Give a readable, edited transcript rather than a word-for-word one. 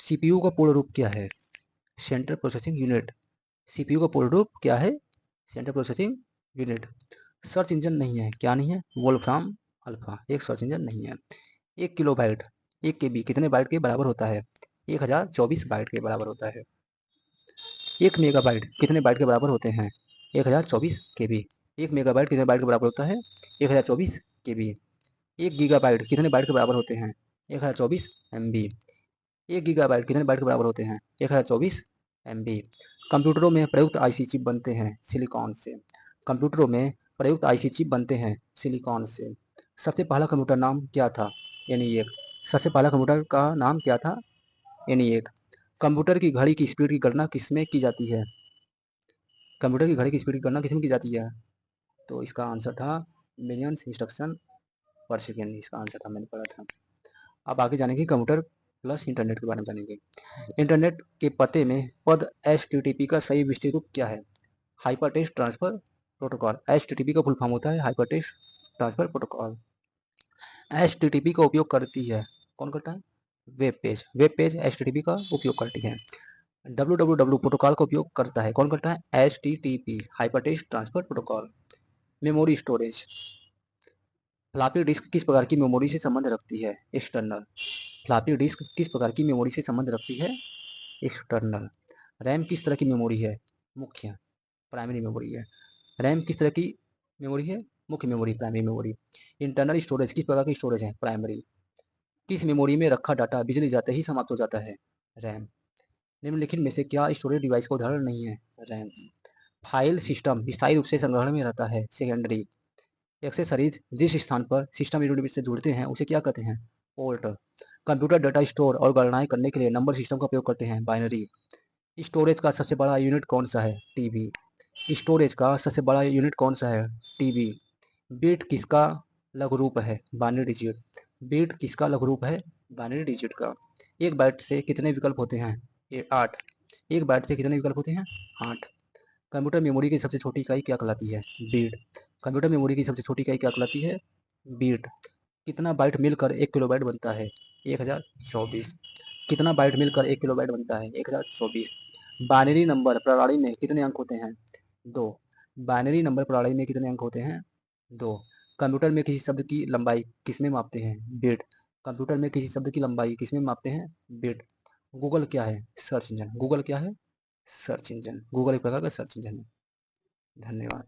CPU का पूर्ण रूप क्या है? Central processing unit. सीपीयू का पूर्ण रूप क्या है? Central processing unit. Search engine नहीं है, क्या नहीं है? वोल्फ्राम अल्फा एक सर्च इंजन नहीं है। 1 किलोबाइट 1 KB कितने बाइट के बराबर होता है? 1024 बाइट के बराबर होता है। 1 मेगाबाइट कितने बाइट के बराबर होते हैं? 1024 KB। 1 मेगाबाइट कितने बाइट के बराबर होता है? 1024 KB। 1 गीगाबाइट कितने बाइट के बराबर होते हैं? 1024 MB। 1 गीगाबाइट कितने बाइट के बराबर होते हैं? 1024 MB। कंप्यूटरों में प्रयुक्त आईसी चिप बनते हैं सिलिकॉन से। कंप्यूटरों में प्रयुक्त आईसी चिप बनते हैं सिलिकॉन से। सबसे पहला कंप्यूटर नाम क्या था? ENIAC। सबसे पहला कंप्यूटर का नाम क्या था? ENIAC। कंप्यूटर की घड़ी की स्पीड की गणना किसमें की जाती है? कंप्यूटर की घड़ी की स्पीड की गणना किसमें की जाती है? तो इसका आंसर था मिलियंस इंस्ट्रक्शन पर सेकेंड। इसका आंसर था, मैंने पढ़ा था। अब आगे जानेंगे कंप्यूटर प्लस इंटरनेट के बारे में जानेंगे। इंटरनेट के पते में पद HTTP का सही विस्तृत रूप क्या है? Hyper text transfer protocol. HTTP का फुल फॉर्म होता है hyper text transfer protocol. HTTP का उपयोग करती है, कौन करता है? Web page. Web page HTTP का उपयोग करती है। www प्रोटोकॉल का उपयोग करता है, कौन करता है? HTTP hyper text transfer protocol. Memory storage. Floppy disk किस प्रकार की मेमोरी से संबंध रखती है? एक्सटर्नल। फ्लॉपी डिस्क किस प्रकार की मेमोरी से संबंध रखती है? एक्सटर्नल। रैम किस तरह की मेमोरी है? मुख्य, प्राइमरी मेमोरी है। रैम किस तरह की मेमोरी है? मुख्य memory, primary memory. Internal storage किस प्रकार की स्टोरेज है? प्राइमरी। किस मेमोरी में रखा डाटा बिजली जाते ही समाप्त हो जाता है? रैम। निम्नलिखित में से क्या स्टोरेज डिवाइस का उदाहरण नहीं है? रैम। फाइल सिस्टम स्थायी रूप से संग्रहण में रहता है, सेकेंडरी। एक्सेसरीज जिस स्थान पर सिस्टम यूनिट से जुड़ते हैं उसे क्या कहते हैं? पोर्ट। कंप्यूटर डाटा स्टोर और गणनाएं करने के लिए नंबर सिस्टम का उपयोग करते हैं, बाइनरी। स्टोरेज का सबसे बड़ा यूनिट कौन सा है? टीबी। स्टोरेज का सबसे बड़ा यूनिट कौन सा है? टीबी। बिट किसका लघु रूप है? Binary digit. बिट किसका लघु रूप है? बाइनरी डिजिट का। एक बाइट से कितने विकल्प होते हैं? 8। एक बाइट से कितने विकल्प होते हैं? 8। कंप्यूटर मेमोरी की सबसे छोटी इकाई क्या कहलाती है? बिट। कंप्यूटर मेमोरी की सबसे छोटी इकाई क्या कहलाती है? बिट। कितना बाइट मिलकर 1 किलोबाइट बनता है? 1024। कितना बाइट मिलकर 1 किलोबाइट बनता है? 1024। बाइनरी नंबर प्रणाली में कितने अंक होते हैं? 2। बाइनरी नंबर प्रणाली में कितने अंक होते हैं? 2। कंप्यूटर में किसी शब्द की लंबाई किसमें मापते हैं? बिट। कंप्यूटर में किसी शब्द की लंबाई किसमें मापते हैं? बिट। गूगल क्या है? Search engine. गूगल क्या है? Search engine. गूगल एक प्रकार का सर्च इंजन है। धन्यवाद।